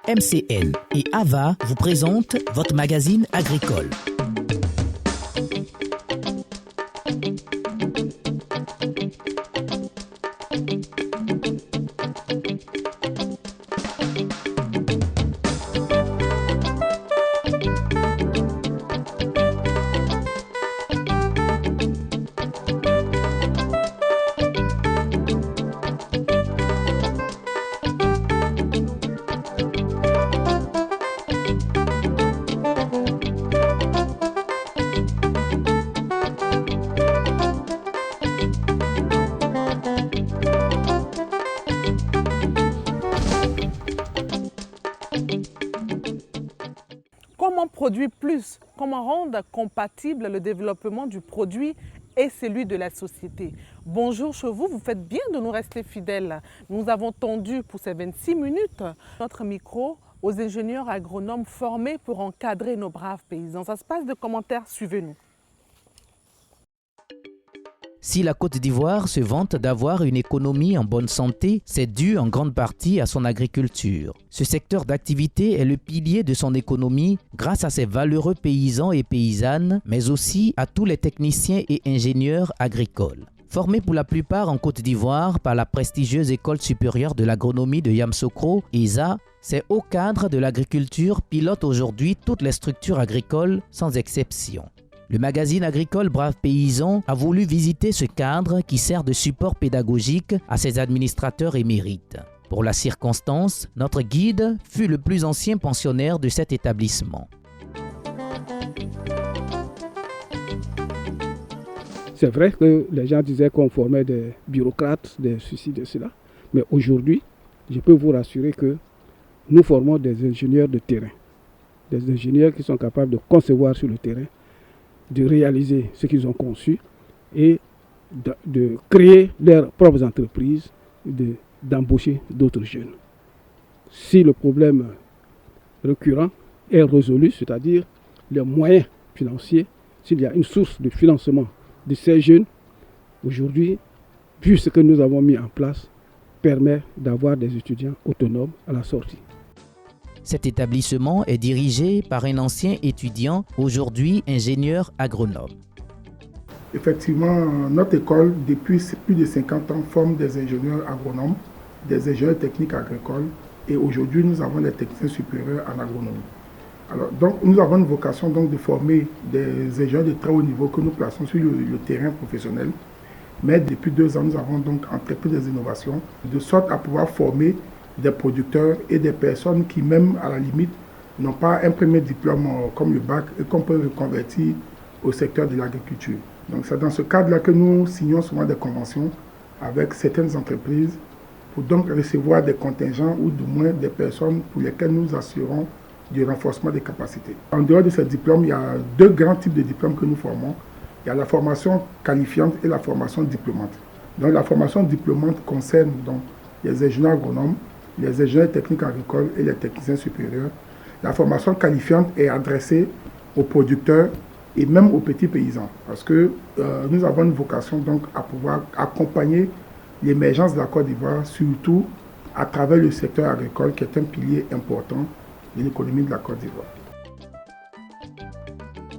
MCN et AVA vous présentent votre magazine agricole. Comment produire plus? Comment rendre compatible le développement du produit et celui de la société? Bonjour chez vous, vous faites bien de nous rester fidèles. Nous avons tendu pour ces 26 minutes notre micro aux ingénieurs agronomes formés pour encadrer nos braves paysans. Ça se passe de commentaires, suivez-nous. Si la Côte d'Ivoire se vante d'avoir une économie en bonne santé, c'est dû en grande partie à son agriculture. Ce secteur d'activité est le pilier de son économie grâce à ses valeureux paysans et paysannes, mais aussi à tous les techniciens et ingénieurs agricoles. Formés pour la plupart en Côte d'Ivoire par la prestigieuse École supérieure de l'agronomie de Yamoussoukro, ESA, ces hauts cadres de l'agriculture pilotent aujourd'hui toutes les structures agricoles sans exception. Le magazine agricole Braves Paysans a voulu visiter ce cadre qui sert de support pédagogique à ses administrateurs émérites. Pour la circonstance, notre guide fut le plus ancien pensionnaire de cet établissement. C'est vrai que les gens disaient qu'on formait des bureaucrates, des ceci, de cela. Mais aujourd'hui, je peux vous rassurer que nous formons des ingénieurs de terrain. Des ingénieurs qui sont capables de concevoir sur le terrain, de réaliser ce qu'ils ont conçu et de créer leurs propres entreprises, d'embaucher d'autres jeunes. Si le problème récurrent est résolu, c'est-à-dire les moyens financiers, s'il y a une source de financement de ces jeunes, aujourd'hui, vu ce que nous avons mis en place, permet d'avoir des étudiants autonomes à la sortie. Cet établissement est dirigé par un ancien étudiant, aujourd'hui ingénieur agronome. Effectivement, notre école, depuis plus de 50 ans, forme des ingénieurs agronomes, des ingénieurs techniques agricoles et aujourd'hui, nous avons des techniciens supérieurs en agronomie. Alors, donc, nous avons une vocation donc, de former des ingénieurs de très haut niveau que nous plaçons sur le terrain professionnel. Mais depuis 2 ans, nous avons donc entrepris des innovations de sorte à pouvoir former des producteurs et des personnes qui, même à la limite, n'ont pas un premier diplôme comme le bac et qu'on peut reconvertir au secteur de l'agriculture. Donc c'est dans ce cadre-là que nous signons souvent des conventions avec certaines entreprises pour donc recevoir des contingents ou du moins des personnes pour lesquelles nous assurons du renforcement des capacités. En dehors de ces diplômes, il y a 2 grands types de diplômes que nous formons. Il y a la formation qualifiante et la formation diplômante. Donc la formation diplômante concerne donc les ingénieurs agronomes, les ingénieurs techniques agricoles et les techniciens supérieurs. La formation qualifiante est adressée aux producteurs et même aux petits paysans parce que nous avons une vocation donc à pouvoir accompagner l'émergence de la Côte d'Ivoire, surtout à travers le secteur agricole qui est un pilier important de l'économie de la Côte d'Ivoire.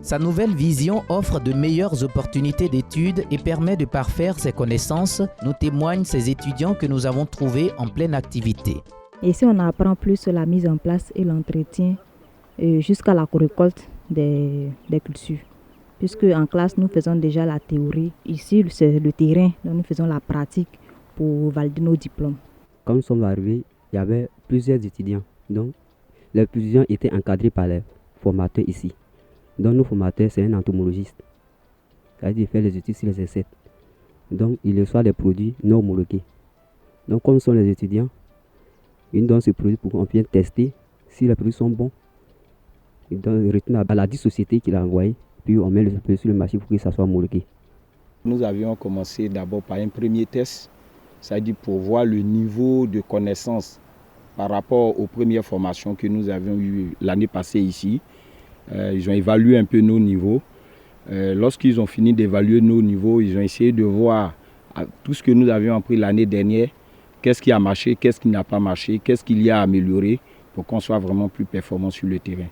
Sa nouvelle vision offre de meilleures opportunités d'études et permet de parfaire ses connaissances, nous témoignent ces étudiants que nous avons trouvés en pleine activité. Ici, on apprend plus sur la mise en place et l'entretien jusqu'à la récolte des cultures. Puisque en classe, nous faisons déjà la théorie. Ici, c'est le terrain, donc nous faisons la pratique pour valider nos diplômes. Quand nous sommes arrivés, il y avait plusieurs étudiants. Donc, les étudiants étaient encadrés par les formateurs ici. Donc, nos formateurs, c'est un entomologiste. C'est-à-dire qu'il fait les études sur les insectes. Donc, il reçoit des produits non homologués. Donc, comme sont les étudiants, ils donnent ces produits pour qu'on vienne tester si les produits sont bons. Ils retournent à la dite société qu'il a envoyée, puis on met le produit sur le marché pour que ça soit homologué. Nous avions commencé d'abord par un premier test, c'est-à-dire pour voir le niveau de connaissance par rapport aux premières formations que nous avions eues l'année passée ici. Ils ont évalué un peu nos niveaux. Lorsqu'ils ont fini d'évaluer nos niveaux, ils ont essayé de voir tout ce que nous avions appris l'année dernière, qu'est-ce qui a marché, qu'est-ce qui n'a pas marché, qu'est-ce qu'il y a à améliorer pour qu'on soit vraiment plus performant sur le terrain.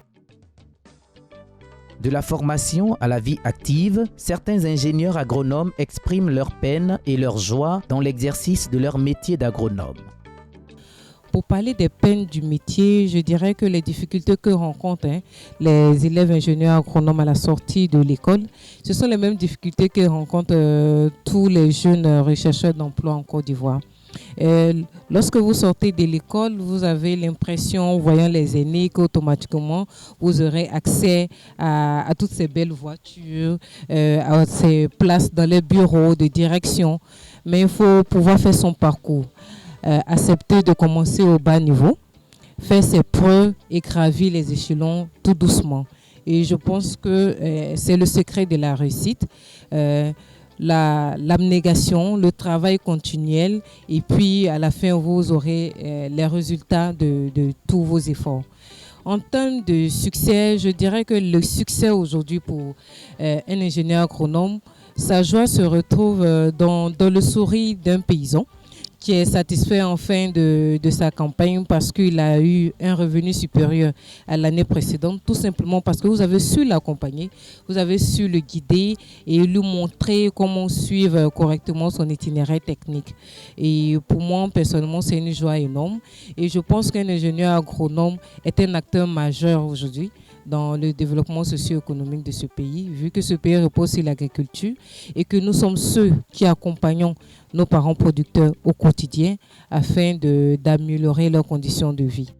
De la formation à la vie active, certains ingénieurs agronomes expriment leur peine et leur joie dans l'exercice de leur métier d'agronome. Pour parler des peines du métier, je dirais que les difficultés que rencontrent les élèves ingénieurs agronomes à la sortie de l'école, ce sont les mêmes difficultés que rencontrent tous les jeunes rechercheurs d'emploi en Côte d'Ivoire. Lorsque vous sortez de l'école, vous avez l'impression, en voyant les aînés, qu'automatiquement, vous aurez accès à toutes ces belles voitures, à ces places dans les bureaux de direction. Mais il faut pouvoir faire son parcours. Accepter de commencer au bas niveau, faire ses preuves et gravir les échelons tout doucement. Et je pense que c'est le secret de la réussite, l'abnégation, le travail continuel, et puis à la fin vous aurez les résultats de tous vos efforts. En termes de succès, je dirais que le succès aujourd'hui pour un ingénieur agronome, sa joie se retrouve dans le sourire d'un paysan qui est satisfait enfin de sa campagne parce qu'il a eu un revenu supérieur à l'année précédente, tout simplement parce que vous avez su l'accompagner, vous avez su le guider et lui montrer comment suivre correctement son itinéraire technique. Et pour moi, personnellement, c'est une joie énorme. Et je pense qu'un ingénieur agronome est un acteur majeur aujourd'hui dans le développement socio-économique de ce pays, vu que ce pays repose sur l'agriculture et que nous sommes ceux qui accompagnons nos parents producteurs au quotidien afin d'améliorer leurs conditions de vie.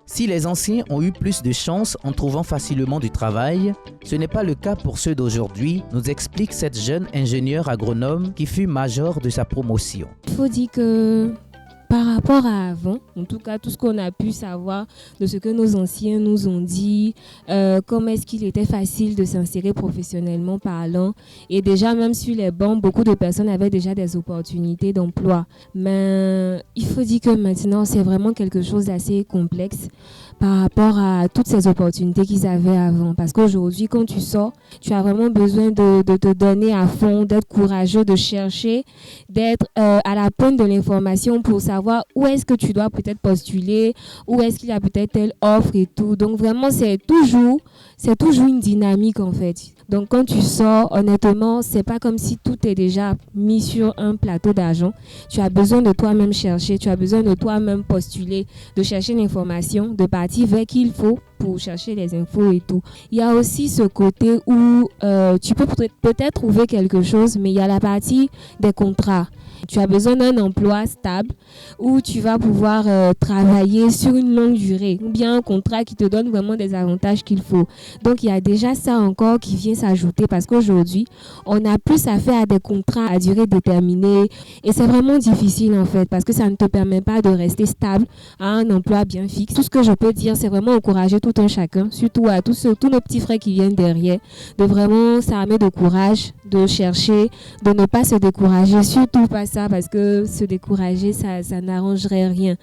Si les anciens ont eu plus de chance en trouvant facilement du travail, ce n'est pas le cas pour ceux d'aujourd'hui, nous explique cette jeune ingénieure agronome qui fut major de sa promotion. Il faut dire que par rapport à avant, en tout cas tout ce qu'on a pu savoir de ce que nos anciens nous ont dit, comment est-ce qu'il était facile de s'insérer professionnellement parlant. Et déjà même sur les bancs, beaucoup de personnes avaient déjà des opportunités d'emploi. Mais il faut dire que maintenant c'est vraiment quelque chose d'assez complexe par rapport à toutes ces opportunités qu'ils avaient avant. Parce qu'aujourd'hui, quand tu sors, tu as vraiment besoin de te donner à fond, d'être courageux, de chercher, d'être à la pointe de l'information pour savoir où est-ce que tu dois peut-être postuler, où est-ce qu'il y a peut-être telle offre et tout. Donc vraiment, c'est toujours une dynamique en fait. Donc quand tu sors, honnêtement, c'est pas comme si tout est déjà mis sur un plateau d'argent. Tu as besoin de toi-même chercher, tu as besoin de toi-même postuler, de chercher l'information, de partir vers qui il faut pour chercher les infos et tout. Il y a aussi ce côté où tu peux peut-être trouver quelque chose, mais il y a la partie des contrats. Tu as besoin d'un emploi stable où tu vas pouvoir travailler sur une longue durée ou bien un contrat qui te donne vraiment des avantages qu'il faut. Donc, il y a déjà ça encore qui vient s'ajouter parce qu'aujourd'hui, on a plus affaire à des contrats à durée déterminée et c'est vraiment difficile en fait parce que ça ne te permet pas de rester stable à un emploi bien fixe. Tout ce que je peux dire, c'est vraiment encourager tout un chacun, surtout à tous nos petits frères qui viennent derrière, de vraiment s'armer de courage, de chercher, de ne pas se décourager, surtout pas ça parce que se décourager, ça n'arrangerait rien.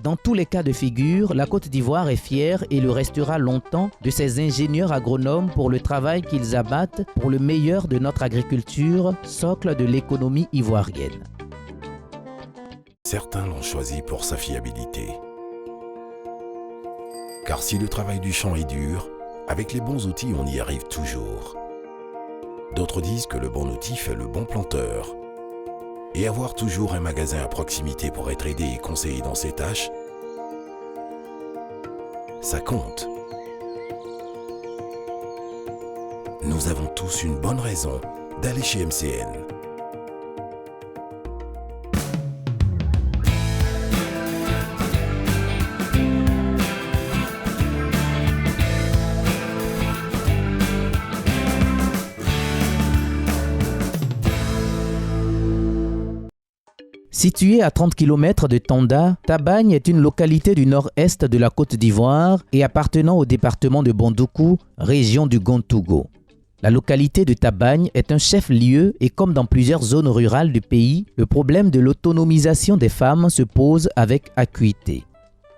Dans tous les cas de figure, la Côte d'Ivoire est fière et le restera longtemps de ses ingénieurs agronomes pour le travail qu'ils abattent pour le meilleur de notre agriculture, socle de l'économie ivoirienne. Certains l'ont choisi pour sa fiabilité. Car si le travail du champ est dur, avec les bons outils, on y arrive toujours. D'autres disent que le bon outil fait le bon planteur. Et avoir toujours un magasin à proximité pour être aidé et conseillé dans ses tâches, ça compte. Nous avons tous une bonne raison d'aller chez MCN. Située à 30 km de Tonda, Tabagne est une localité du nord-est de la Côte d'Ivoire et appartenant au département de Bondoukou, région du Gontougo. La localité de Tabagne est un chef-lieu et comme dans plusieurs zones rurales du pays, le problème de l'autonomisation des femmes se pose avec acuité.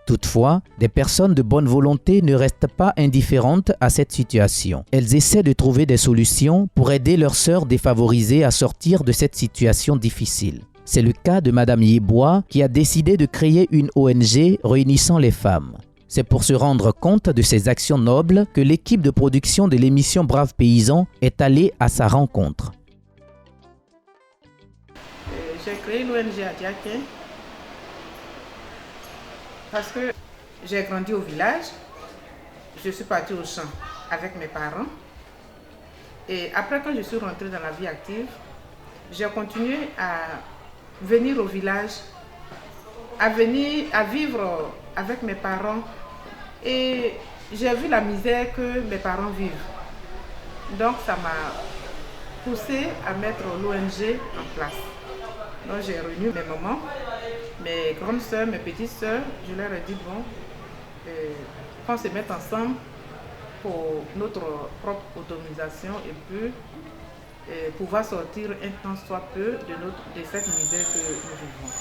Toutefois, des personnes de bonne volonté ne restent pas indifférentes à cette situation. Elles essaient de trouver des solutions pour aider leurs sœurs défavorisées à sortir de cette situation difficile. C'est le cas de Madame Yeboah qui a décidé de créer une ONG réunissant les femmes. C'est pour se rendre compte de ces actions nobles que l'équipe de production de l'émission Braves Paysans est allée à sa rencontre. J'ai créé l'ONG à Diaké parce que j'ai grandi au village. Je suis partie au champ avec mes parents. Et après, quand je suis rentrée dans la vie active, j'ai continué à venir au village, à vivre avec mes parents. Et j'ai vu la misère que mes parents vivent. Donc ça m'a poussé à mettre l'ONG en place. Donc j'ai réuni mes mamans, mes grandes soeurs, mes petites soeurs. Je leur ai dit, bon, qu'on se mette ensemble pour notre propre autonomisation et puis pouvoir sortir un temps soit peu de cette misère que nous vivons.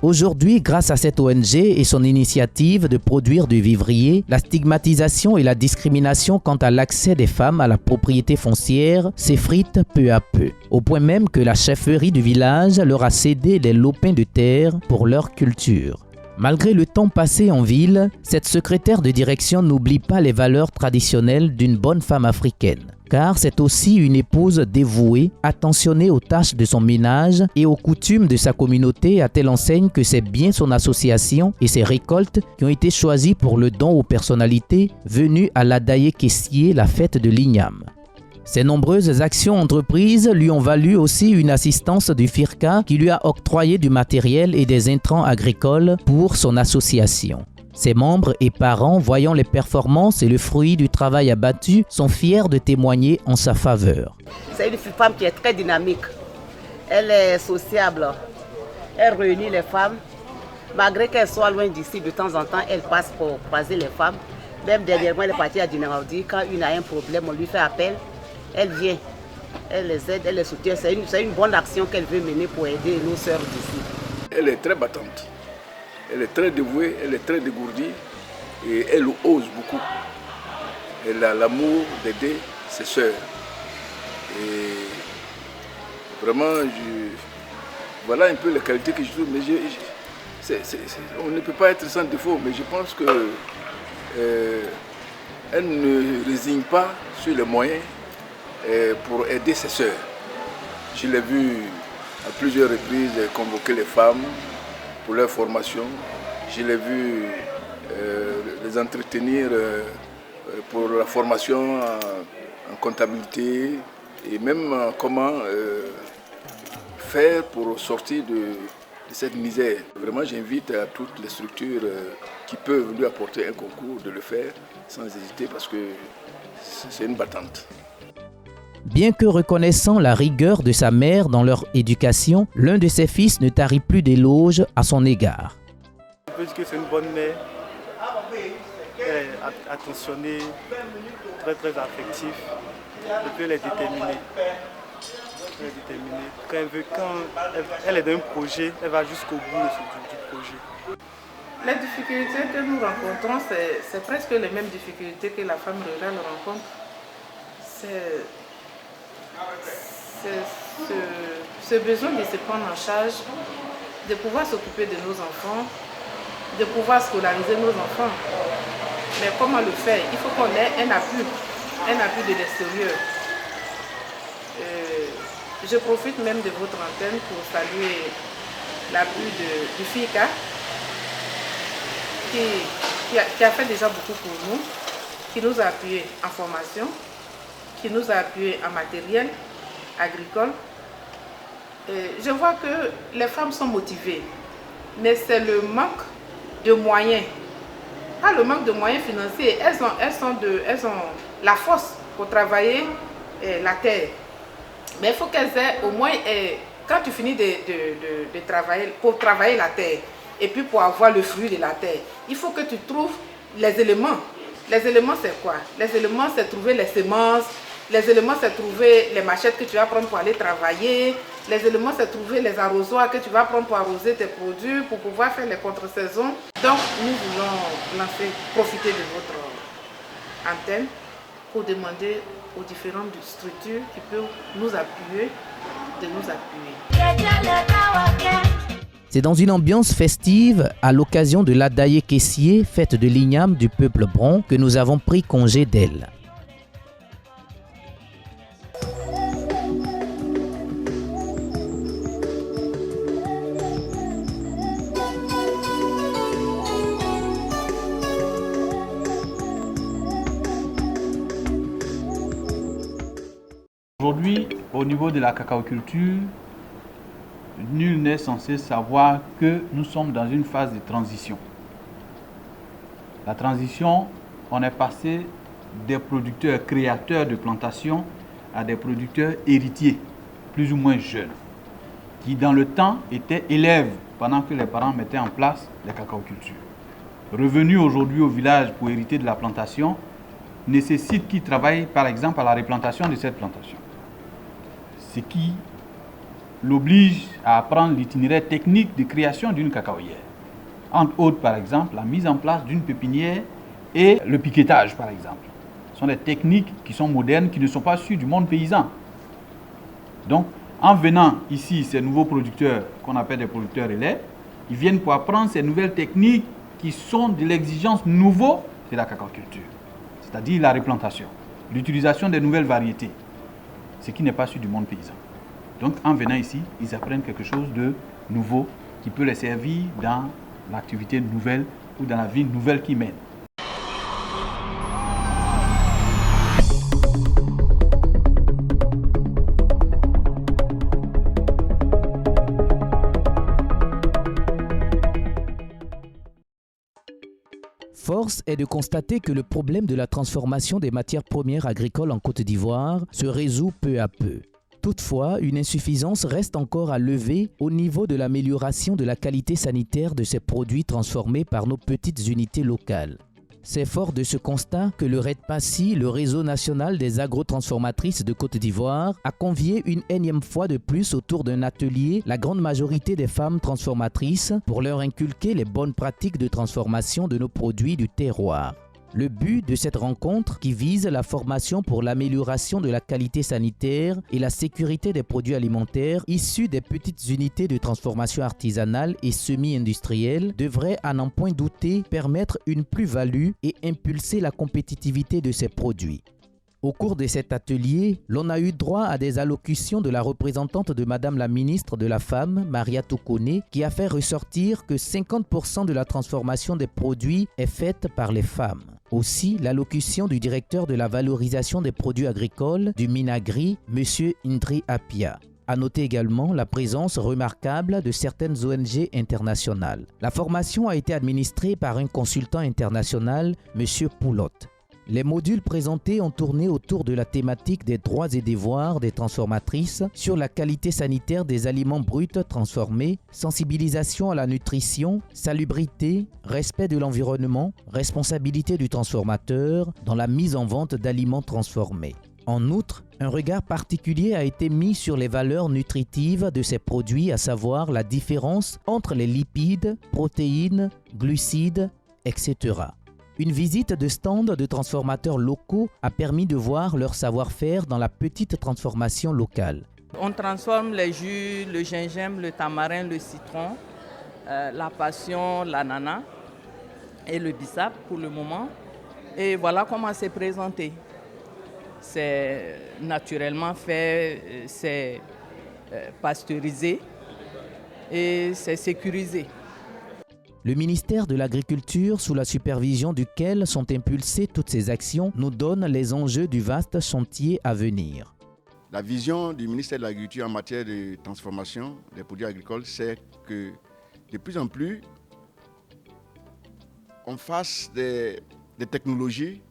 Aujourd'hui, grâce à cette ONG et son initiative de produire du vivrier, la stigmatisation et la discrimination quant à l'accès des femmes à la propriété foncière s'effritent peu à peu, au point même que la chefferie du village leur a cédé les lopins de terre pour leur culture. Malgré le temps passé en ville, cette secrétaire de direction n'oublie pas les valeurs traditionnelles d'une bonne femme africaine. Car c'est aussi une épouse dévouée, attentionnée aux tâches de son ménage et aux coutumes de sa communauté à telle enseigne que c'est bien son association et ses récoltes qui ont été choisies pour le don aux personnalités venues à l'Adaye Kessié, la fête de l'Igname. Ces nombreuses actions entreprises lui ont valu aussi une assistance du FIRCA qui lui a octroyé du matériel et des intrants agricoles pour son association. Ses membres et parents, voyant les performances et le fruit du travail abattu, sont fiers de témoigner en sa faveur. C'est une femme qui est très dynamique. Elle est sociable. Elle réunit les femmes. Malgré qu'elle soit loin d'ici, de temps en temps, elle passe pour croiser les femmes. Même dernièrement, elle est partie à Dinamardi. Quand une a un problème, on lui fait appel. Elle vient. Elle les aide, elle les soutient. C'est une bonne action qu'elle veut mener pour aider nos sœurs d'ici. Elle est très battante. Elle est très dévouée, elle est très dégourdie et elle ose beaucoup. Elle a l'amour d'aider ses sœurs. Et vraiment, voilà un peu les qualités que je trouve. Mais on ne peut pas être sans défaut, mais je pense qu'elle ne résigne pas sur les moyens pour aider ses sœurs. Je l'ai vu à plusieurs reprises convoquer les femmes pour leur formation. Je l'ai vu les entretenir pour la formation en comptabilité et même comment faire pour sortir de cette misère. Vraiment, j'invite à toutes les structures qui peuvent lui apporter un concours de le faire sans hésiter parce que c'est une battante. Bien que reconnaissant la rigueur de sa mère dans leur éducation, l'un de ses fils ne tarit plus d'éloges à son égard. Je peux dire que c'est une bonne mère. Elle est attentionnée, très très affective. Et puis elle est déterminée. Quand elle est dans un projet, elle va jusqu'au bout du projet. Les difficultés que nous rencontrons, c'est presque les mêmes difficultés que la femme rurale rencontre. C'est ce besoin de se prendre en charge, de pouvoir s'occuper de nos enfants, de pouvoir scolariser nos enfants. Mais comment le faire? Il faut qu'on ait un appui de l'extérieur. Je profite même de votre antenne pour saluer l'appui du FICA qui a fait déjà beaucoup pour nous, qui nous a appuyés en formation, qui nous a appuyés en matériel agricole. Je vois que les femmes sont motivées, mais c'est le manque de moyens. Pas le manque de moyens financiers, elles ont la force pour travailler la terre. Mais il faut qu'elles aient au moins, quand tu finis de travailler, pour travailler la terre, et puis pour avoir le fruit de la terre, il faut que tu trouves les éléments. Les éléments, c'est quoi? Les éléments, c'est trouver les semences. Les éléments, c'est trouver les machettes que tu vas prendre pour aller travailler. Les éléments, c'est trouver les arrosoirs que tu vas prendre pour arroser tes produits, pour pouvoir faire les contre-saisons. Donc, nous voulons profiter de votre antenne pour demander aux différentes structures qui peuvent nous appuyer de nous appuyer. C'est dans une ambiance festive, à l'occasion de l'Adaye Kessié, fête de l'igname du peuple bron, que nous avons pris congé d'elle. Aujourd'hui, au niveau de la cacaoculture, nul n'est censé savoir que nous sommes dans une phase de transition. La transition, on est passé des producteurs créateurs de plantations à des producteurs héritiers, plus ou moins jeunes, qui dans le temps étaient élèves pendant que les parents mettaient en place les cacaocultures. Revenus aujourd'hui au village pour hériter de la plantation, nécessitent qu'ils travaillent par exemple à la replantation de cette plantation. Ce qui l'oblige à apprendre l'itinéraire technique de création d'une cacaoyère. Entre autres, par exemple, la mise en place d'une pépinière et le piquetage, par exemple. Ce sont des techniques qui sont modernes, qui ne sont pas issues du monde paysan. Donc, en venant ici, ces nouveaux producteurs, qu'on appelle des producteurs relais, ils viennent pour apprendre ces nouvelles techniques qui sont de l'exigence nouveau de la cacaoculture, c'est-à-dire la replantation, l'utilisation des nouvelles variétés, ce qui n'est pas issu du monde paysan. Donc, en venant ici, ils apprennent quelque chose de nouveau qui peut les servir dans l'activité nouvelle ou dans la vie nouvelle qu'ils mènent. Force est de constater que le problème de la transformation des matières premières agricoles en Côte d'Ivoire se résout peu à peu. Toutefois, une insuffisance reste encore à lever au niveau de l'amélioration de la qualité sanitaire de ces produits transformés par nos petites unités locales. C'est fort de ce constat que le REDPACI, le réseau national des agrotransformatrices de Côte d'Ivoire, a convié une énième fois de plus autour d'un atelier la grande majorité des femmes transformatrices pour leur inculquer les bonnes pratiques de transformation de nos produits du terroir. Le but de cette rencontre, qui vise la formation pour l'amélioration de la qualité sanitaire et la sécurité des produits alimentaires issus des petites unités de transformation artisanale et semi-industrielle, devrait à n'en point douter permettre une plus-value et impulser la compétitivité de ces produits. Au cours de cet atelier, l'on a eu droit à des allocutions de la représentante de Madame la ministre de la Femme, Maria Toukone, qui a fait ressortir que 50% de la transformation des produits est faite par les femmes. Aussi, l'allocution du directeur de la valorisation des produits agricoles du Minagri, M. Indri Apia. À noter également la présence remarquable de certaines ONG internationales. La formation a été administrée par un consultant international, M. Poulotte. Les modules présentés ont tourné autour de la thématique des droits et devoirs des transformatrices sur la qualité sanitaire des aliments bruts transformés, sensibilisation à la nutrition, salubrité, respect de l'environnement, responsabilité du transformateur dans la mise en vente d'aliments transformés. En outre, un regard particulier a été mis sur les valeurs nutritives de ces produits, à savoir la différence entre les lipides, protéines, glucides, etc. Une visite de stands de transformateurs locaux a permis de voir leur savoir-faire dans la petite transformation locale. On transforme les jus, le gingembre, le tamarin, le citron, la passion, l'ananas et le bissap pour le moment. Et voilà comment c'est présenté. C'est naturellement fait, c'est pasteurisé et c'est sécurisé. Le ministère de l'Agriculture, sous la supervision duquel sont impulsées toutes ces actions, nous donne les enjeux du vaste chantier à venir. La vision du ministère de l'Agriculture en matière de transformation des produits agricoles, c'est que de plus en plus, on fasse des technologies,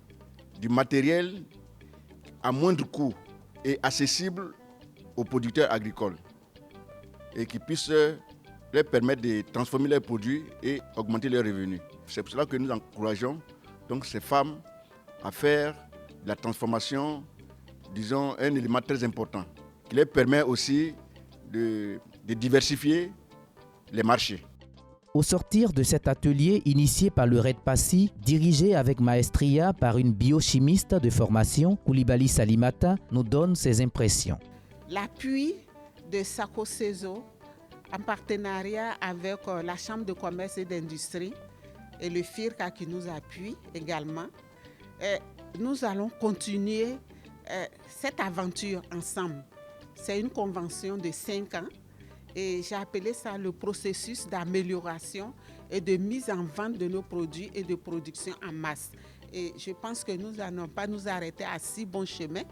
du matériel à moindre coût et accessible aux producteurs agricoles et qui puissent leur permettre de transformer leurs produits et augmenter leurs revenus. C'est pour cela que nous encourageons donc ces femmes à faire de la transformation, disons, un élément très important, qui leur permet aussi de diversifier les marchés. Au sortir de cet atelier initié par le REDPACI, dirigé avec maestria par une biochimiste de formation, Koulibaly Salimata, nous donne ses impressions. L'appui de Sako Sezo en partenariat avec la Chambre de commerce et d'industrie et le FIRCA qui nous appuie également. Nous allons continuer cette aventure ensemble. C'est une convention de 5 ans et j'ai appelé ça le processus d'amélioration et de mise en vente de nos produits et de production en masse. Et je pense que nous n'allons pas nous arrêter à si bon chemin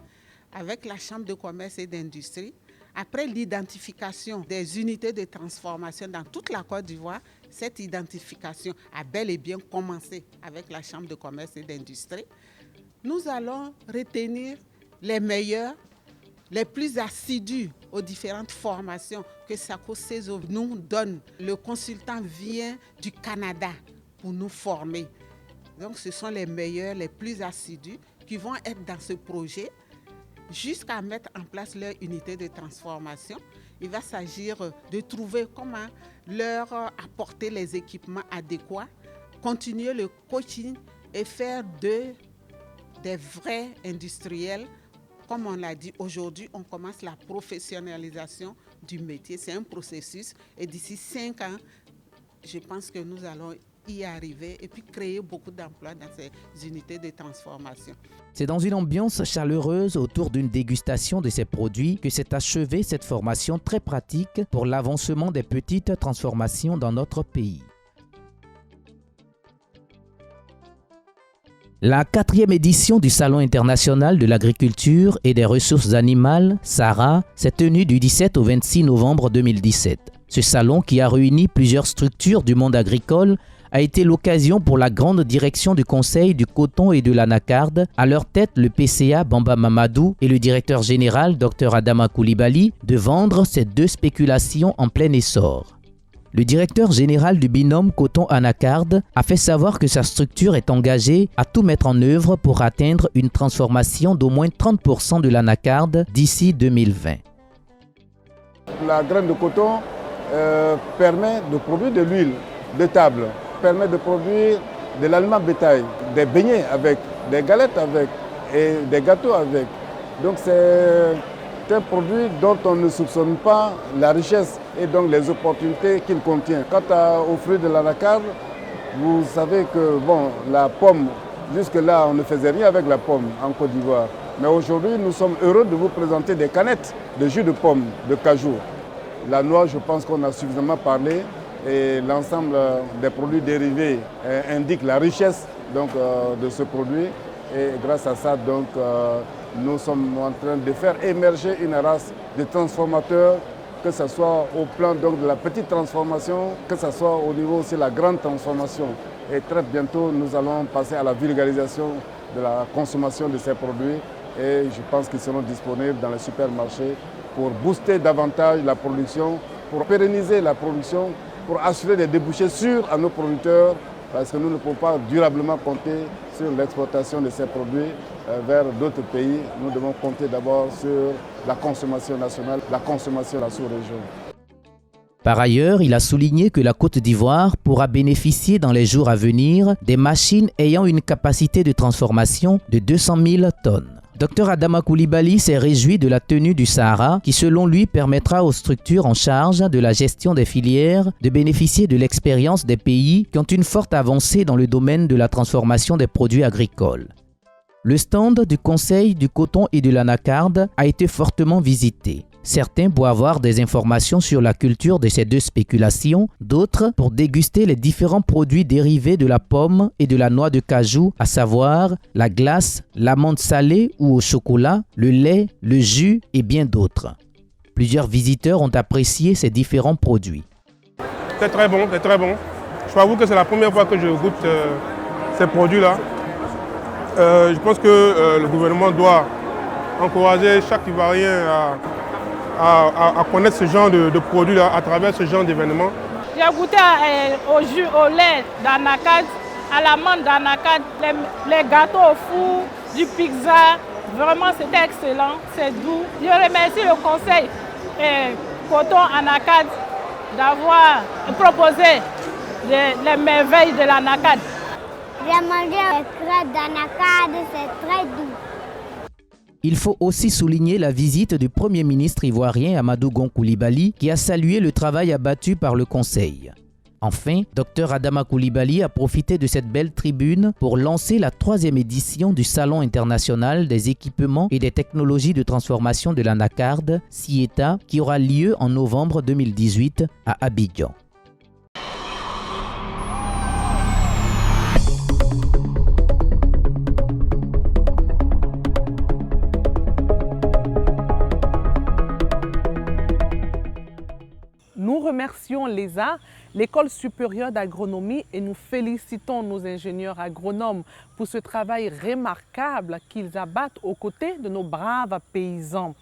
avec la Chambre de commerce et d'industrie. Après l'identification des unités de transformation dans toute la Côte d'Ivoire, cette identification a bel et bien commencé avec la Chambre de commerce et d'industrie. Nous allons retenir les meilleurs, les plus assidus aux différentes formations que Sako Sezo nous donne. Le consultant vient du Canada pour nous former. Donc ce sont les meilleurs, les plus assidus qui vont être dans ce projet jusqu'à mettre en place leur unité de transformation. Il va s'agir de trouver comment leur apporter les équipements adéquats, continuer le coaching et faire des vrais industriels. Comme on l'a dit, aujourd'hui, on commence la professionnalisation du métier. C'est un processus et d'ici 5 ans, je pense que nous allons y arriver et puis créer beaucoup d'emplois dans ces unités de transformation. C'est dans une ambiance chaleureuse autour d'une dégustation de ces produits que s'est achevée cette formation très pratique pour l'avancement des petites transformations dans notre pays. La 4e édition du Salon international de l'agriculture et des ressources animales, SARA, s'est tenue du 17 au 26 novembre 2017. Ce salon, qui a réuni plusieurs structures du monde agricole, a été l'occasion pour la grande direction du Conseil du coton et de l'anacarde, à leur tête le PCA Bamba Mamadou et le directeur général Dr Adama Koulibaly, de vendre ces 2 spéculations en plein essor. Le directeur général du binôme coton-anacarde a fait savoir que sa structure est engagée à tout mettre en œuvre pour atteindre une transformation d'au moins 30% de l'anacarde d'ici 2020. La graine de coton permet de produire de l'huile de table, permet de produire de l'aliment bétail, des beignets avec, des galettes avec et des gâteaux avec. Donc c'est un produit dont on ne soupçonne pas la richesse et donc les opportunités qu'il contient. Quant aux fruits de l'anacarde, vous savez que la pomme, jusque-là on ne faisait rien avec la pomme en Côte d'Ivoire. Mais aujourd'hui nous sommes heureux de vous présenter des canettes de jus de pomme, de cajou. La noix, je pense qu'on a suffisamment parlé et l'ensemble des produits dérivés indique la richesse donc, de ce produit. Et grâce à ça, donc, nous sommes en train de faire émerger une race de transformateurs, que ce soit au plan donc, de la petite transformation, que ce soit au niveau aussi de la grande transformation. Et très bientôt, nous allons passer à la vulgarisation de la consommation de ces produits. Et je pense qu'ils seront disponibles dans les supermarchés pour booster davantage la production, pour pérenniser la production, pour assurer des débouchés sûrs à nos producteurs, parce que nous ne pouvons pas durablement compter sur l'exportation de ces produits vers d'autres pays. Nous devons compter d'abord sur la consommation nationale, la consommation de la sous-région. Par ailleurs, il a souligné que la Côte d'Ivoire pourra bénéficier dans les jours à venir des machines ayant une capacité de transformation de 200 000 tonnes. Dr Adama Koulibaly s'est réjoui de la tenue du Sahara qui, selon lui, permettra aux structures en charge de la gestion des filières de bénéficier de l'expérience des pays qui ont une forte avancée dans le domaine de la transformation des produits agricoles. Le stand du Conseil du coton et de l'anacarde a été fortement visité. Certains pour avoir des informations sur la culture de ces 2 spéculations, d'autres pour déguster les différents produits dérivés de la pomme et de la noix de cajou, à savoir la glace, l'amande salée ou au chocolat, le lait, le jus et bien d'autres. Plusieurs visiteurs ont apprécié ces différents produits. C'est très bon, c'est très bon. Je vous avoue que c'est la première fois que je goûte ces produits-là. Je pense que le gouvernement doit encourager chaque Ivoirien à connaître ce genre de produits-là à travers ce genre d'événements. J'ai goûté au jus, au lait d'anacarde, à l'amande d'anacarde, les gâteaux au four, du pizza. Vraiment, c'était excellent, c'est doux. Je remercie le conseil coton anacarde d'avoir proposé les merveilles de l'anacarde. J'ai mangé les crêpes d'anacarde, c'est très doux. Il faut aussi souligner la visite du Premier ministre ivoirien Amadou Gon Coulibaly qui a salué le travail abattu par le Conseil. Enfin, Dr Adama Coulibaly a profité de cette belle tribune pour lancer la 3e édition du Salon international des équipements et des technologies de transformation de l'anacarde, CIETA, qui aura lieu en novembre 2018 à Abidjan. Nous remercions l'ESA, l'École supérieure d'agronomie, et nous félicitons nos ingénieurs agronomes pour ce travail remarquable qu'ils abattent aux côtés de nos braves paysans.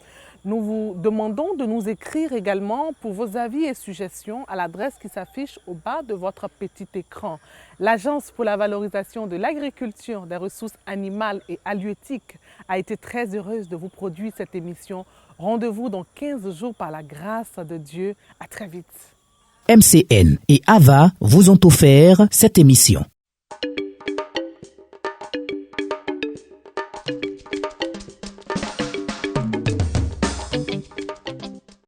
Nous vous demandons de nous écrire également pour vos avis et suggestions à l'adresse qui s'affiche au bas de votre petit écran. L'Agence pour la valorisation de l'agriculture, des ressources animales et halieutiques a été très heureuse de vous produire cette émission. Rendez-vous dans 15 jours par la grâce de Dieu. À très vite. MCN et AVA vous ont offert cette émission.